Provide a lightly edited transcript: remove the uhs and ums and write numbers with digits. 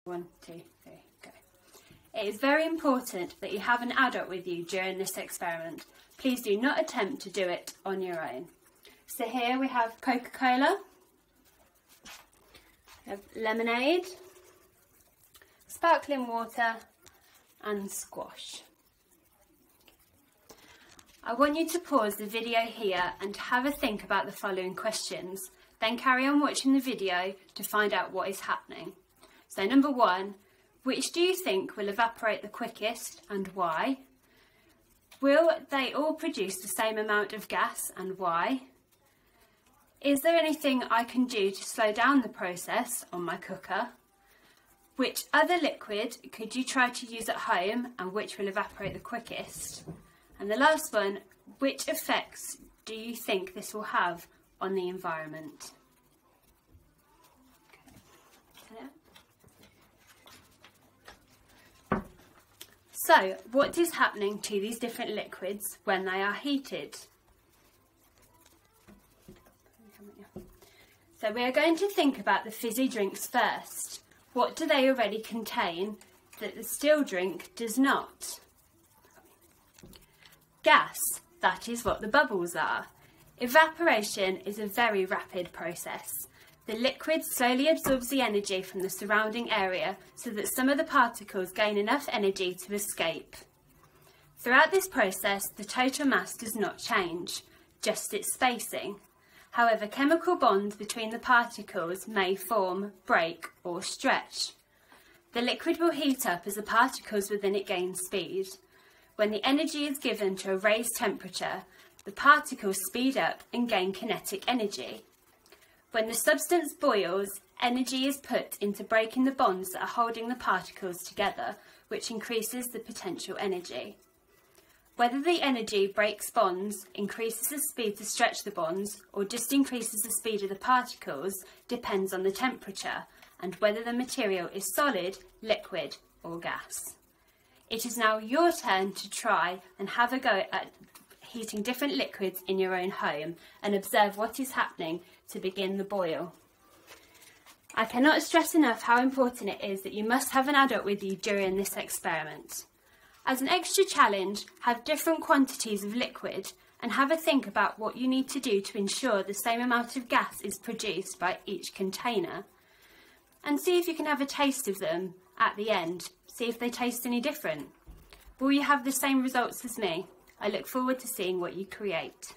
1, 2, 3, go. It is very important that you have an adult with you during this experiment. Please do not attempt to do it on your own. So here we have Coca-Cola, we have lemonade, sparkling water and squash. I want you to pause the video here and have a think about the following questions. Then carry on watching the video to find out what is happening. So number 1, which do you think will evaporate the quickest and why? Will they all produce the same amount of gas and why? Is there anything I can do to slow down the process on my cooker? Which other liquid could you try to use at home and which will evaporate the quickest? And the last one, which effects do you think this will have on the environment? So, what is happening to these different liquids when they are heated? So we are going to think about the fizzy drinks first. What do they already contain that the still drink does not? Gas, that is what the bubbles are. Evaporation is a very rapid process. The liquid slowly absorbs the energy from the surrounding area so that some of the particles gain enough energy to escape. Throughout this process, the total mass does not change, just its spacing. However, chemical bonds between the particles may form, break or stretch. The liquid will heat up as the particles within it gain speed. When the energy is given to a raised temperature, the particles speed up and gain kinetic energy. When the substance boils, energy is put into breaking the bonds that are holding the particles together, which increases the potential energy. Whether the energy breaks bonds, increases the speed to stretch the bonds, or just increases the speed of the particles depends on the temperature and whether the material is solid, liquid or gas. It is now your turn to try and have a go at heating different liquids in your own home and observe what is happening to begin the boil. I cannot stress enough how important it is that you must have an adult with you during this experiment. As an extra challenge, have different quantities of liquid and have a think about what you need to do to ensure the same amount of gas is produced by each container. And see if you can have a taste of them at the end. See if they taste any different. Will you have the same results as me? I look forward to seeing what you create.